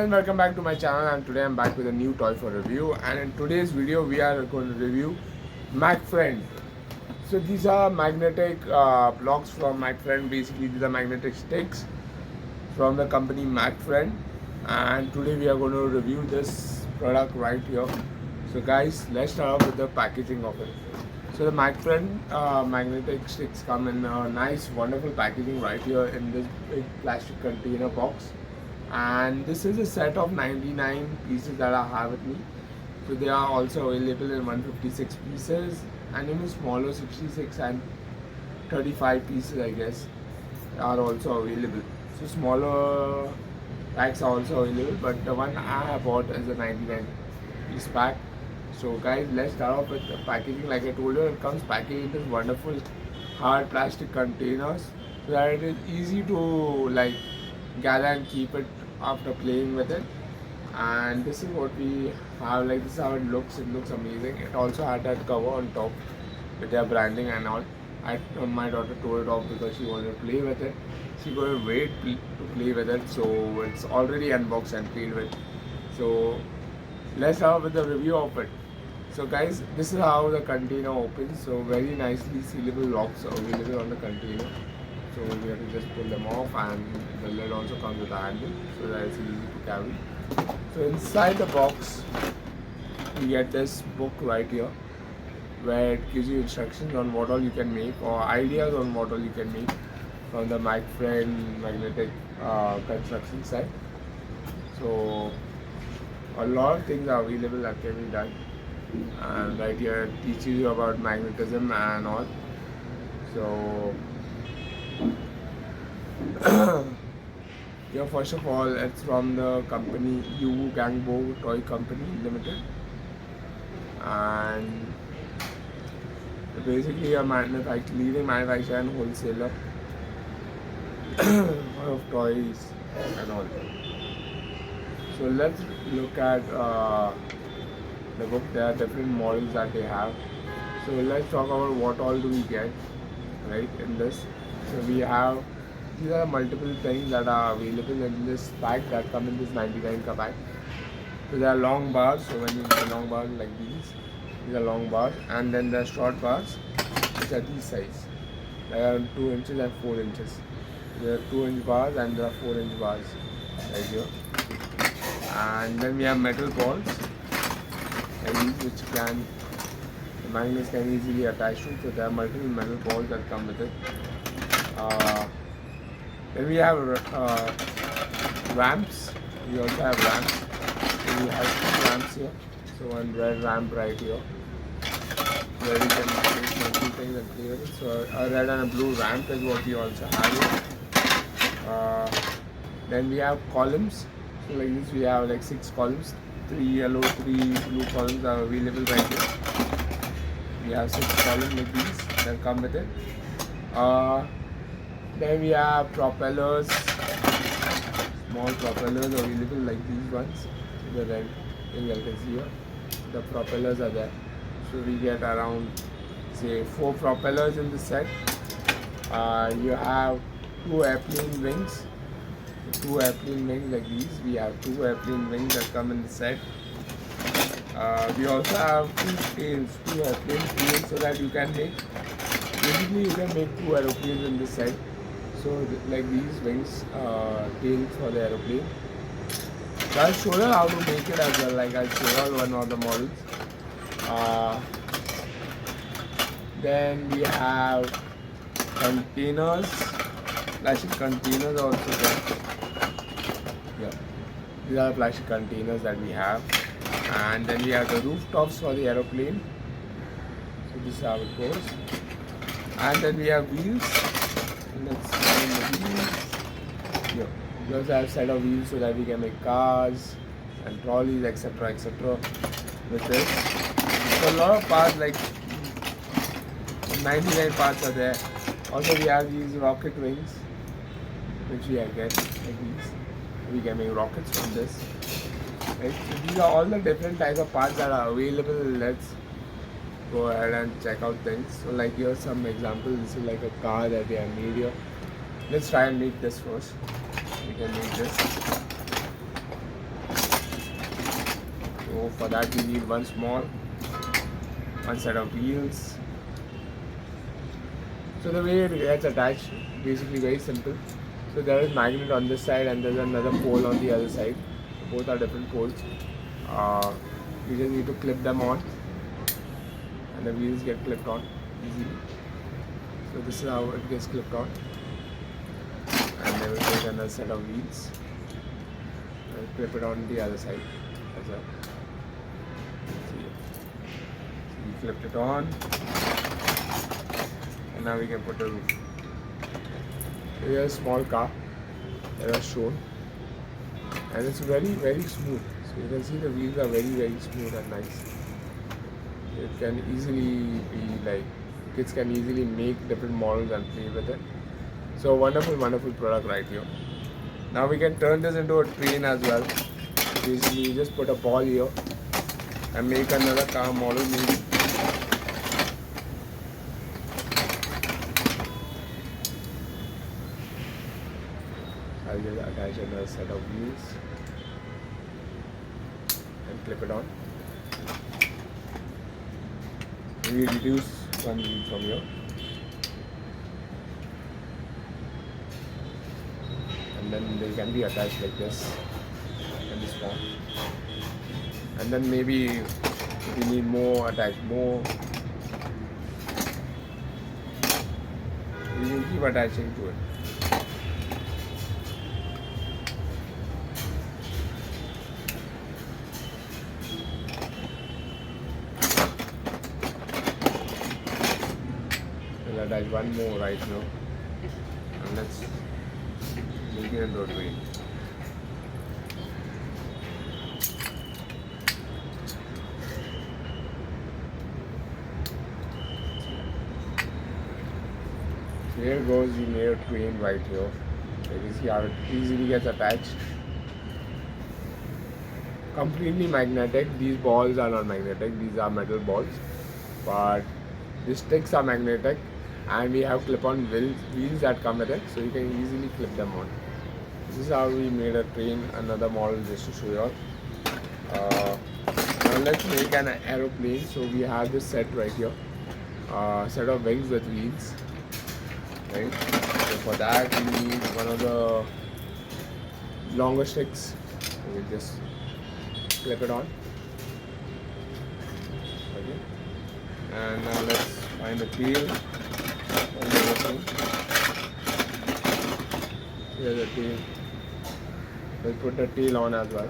everyone, welcome back to my channel, and today I'm back with a new toy for review. And in today's video we are going to review MacFriend. So these are magnetic blocks from MacFriend. Basically these are magnetic sticks from the company MacFriend, and today we are going to review this product right here. So guys, let's start off with the packaging of it. So the MacFriend magnetic sticks come in a nice wonderful packaging right here in this big plastic container box, and this is a set of 99 pieces that I have with me. So they are also available in 156 pieces and even smaller 66 and 35 pieces, I guess, are also available. So smaller packs are also available, but the one I have bought is a 99 piece pack. So guys, let's start off with the packaging. Like I told you, it comes packaged in this wonderful hard plastic containers so that it is easy to like gather and keep it after playing with it. And this is what we have, like this is how it looks. It looks amazing. It also had that cover on top with their branding and all. My daughter tore it off because she wanted to play with it. She couldn't wait to play with it, so it's already unboxed and played with. So let's start with the review of it. So guys, this is how the container opens. So very nicely sealable locks are available on the container. So we have to just pull them off, and the lid also comes with a handle so that it's easy to carry. So inside the box you get this book right here where it gives you instructions on what all you can make or ideas on what all you can make from the MacFriend magnetic construction set. So a lot of things are available that can be done, and right here it teaches you about magnetism and all. So yeah, first of all, it's from the company Yu Gangbo Toy Company Limited, and basically a leading manufacturer and wholesaler of toys and all. So let's look at the book. There are different models that they have. So let's talk about what all do we get right in this. So we have, these are multiple things that are available in this pack that come in this 99 ka pack. So there are long bars. So when you get long bars like these are long bars, and then there are short bars which are these size. There are 2 inches and 4 inches. There are 2-inch bars and there are 4-inch bars right here. And then we have metal balls like these, which the magnets can easily attach to. So there are multiple metal balls that come with it. Then we have ramps. We also have ramps. So we have 2 ramps here. So one red ramp right here where we can make multiple things and play with it. So a red and a blue ramp is what we also have here. Then we have columns. So like this we have like 6 columns. 3 yellow, 3 blue columns are available right here. We have 6 columns like these that come with it. Then we have propellers, small propellers available like these ones. The red thing you can see here. The propellers are there. So we get around say 4 propellers in the set. You have 2 airplane wings. 2 airplane wings like these. We have 2 airplane wings that come in the set. We also have 2 tails, 2 airplane tails, so that you can make, basically you can make 2 aeroplanes in this set. So like these wings, tails for the aeroplane. So I'll show you how to make it as well. Like I'll show you one of the models. Then we have containers, plastic containers also there. Yeah, these are the plastic containers that we have. And then we have the rooftops for the aeroplane. So this is how it goes. And then we have wheels. Let's find the wheels. Yeah. We also have a set of wheels so that we can make cars and trolleys, etc. with this. So a lot of parts, like 99 parts are there. Also we have these rocket wings, which we get like these. We can make rockets from this. Right? So these are all the different types of parts that are available. Let's go ahead and check out things. So like here's some examples. This is like a car that we have made here. Let's try and make this first. We can make this. So for that we need one set of wheels. So the way it gets attached, basically very simple. So there is magnet on this side and there's another pole on the other side. So both are different poles. You just need to clip them on and the wheels get clipped on easily. So this is how it gets clipped on. And then we'll take another set of wheels and clip it on the other side as well. See, so we clipped it on. And now we can put the roof. Here's a small car that was shown, and it's very smooth. So you can see the wheels are very smooth and nice. It can easily be like, kids can easily make different models and play with it. So wonderful product right here. Now we can turn this into a train as well. Basically you just put a ball here and make another car model maybe. I'll just attach another set of wheels and clip it on. We reduce one wheel from here and then they can be attached like this in this form. And then maybe if we need more, attach more, we will keep attaching to it. We'll attach one more right now and let's make it into a train. So here goes, we made a train right here. So you can see how it easily gets attached. Completely magnetic. These balls are not magnetic, these are metal balls, but the sticks are magnetic, and we have clip-on wheels that come with it, so you can easily clip them on. This is how we made a train, another model just to show you all. Now let's make an aeroplane. So we have this set right here, set of wings with wheels, right? So for that we need one of the longer sticks. We'll just clip it on. Okay. And now let's find the tail. Here's the tail. We'll put the tail on as well.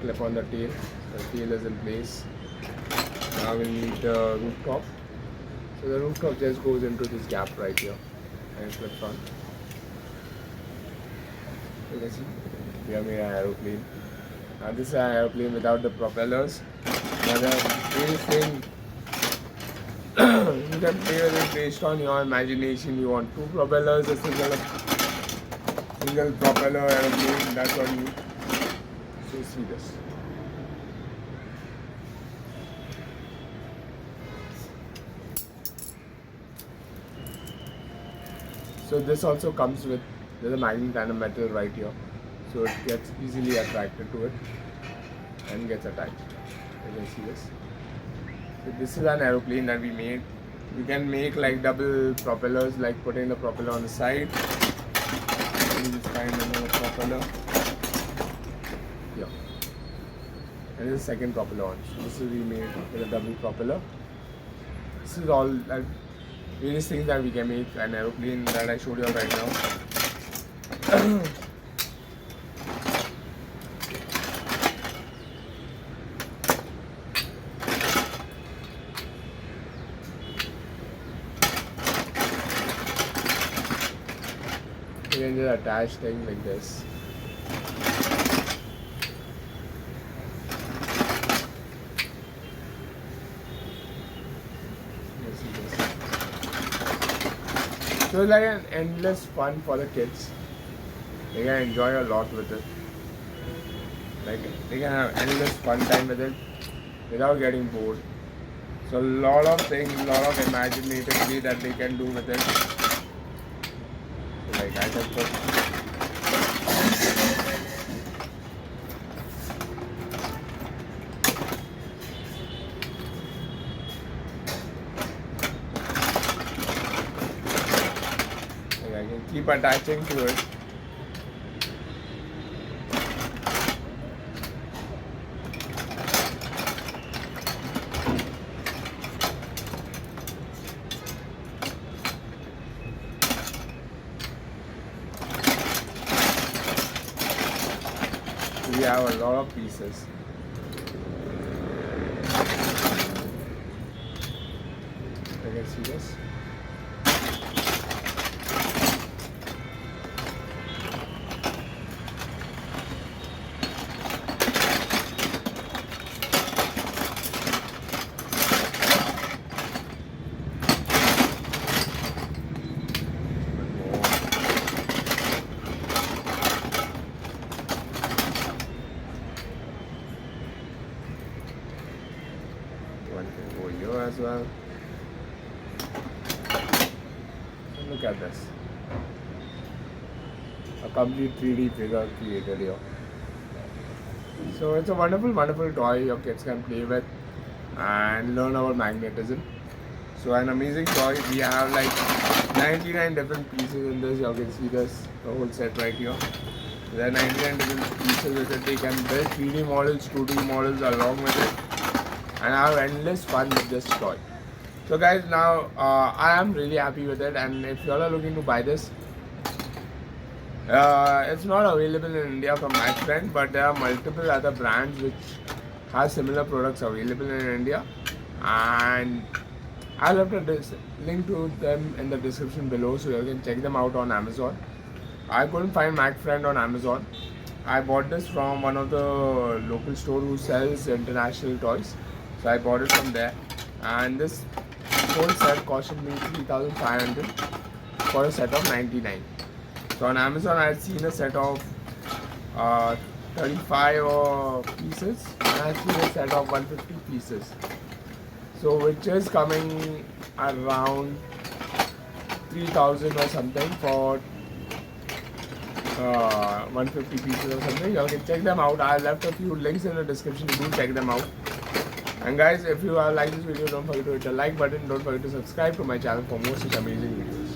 Clip on the tail. The tail is in place. Now we'll need the rooftop. So the rooftop just goes into this gap right here and clips on. You can see we have made an aeroplane. Now this is an aeroplane without the propellers. Now the thing you can play with it based on your imagination. You want two propellers, a single propeller aeroplane, that's what you need. So see this. So this also comes with, there's a magnet and a metal right here. So it gets easily attracted to it and gets attached. You can see this. So this is an aeroplane that we made. You can make like double propellers, like putting the propeller on the side. You just find another propeller. Yeah. And this is the second propeller on. So this is we made with a double propeller. This is all that various things that we can make an aeroplane that I showed you right now. You can just attach things like this. So it's like an endless fun for the kids. They can enjoy a lot with it. Like they can have endless fun time with it without getting bored. So a lot of things, a lot of imaginativity that they can do with it. So like I can put keep attaching to it. We have a lot of pieces. You can see this. One can go here as well. And look at this. A complete 3D figure created here. So it's a wonderful, wonderful toy your kids can play with and learn about magnetism. So an amazing toy. We have like 99 different pieces in this. You can see this, the whole set right here. There are 99 different pieces with it. They can build 3D models, 2D models along with it, and have endless fun with this toy. So guys, now I am really happy with it, and if you all are looking to buy this, it's not available in India from my friend, but there are multiple other brands which have similar products available in India, and I'll have to link to them in the description below so you can check them out on Amazon. I couldn't find Mac Friend on Amazon. I bought this from one of the local store who sells international toys. So I bought it from there, and this whole set costed me 3,500 for a set of 99. So on Amazon I had seen a set of 35 pieces, and I had seen a set of 150 pieces. So which is coming around 3,000 or something for 150 pieces or something. You can check them out. I left a few links in the description. Do check them out. And guys, if you have liked this video, don't forget to hit the like button. Don't forget to subscribe to my channel for more such amazing videos.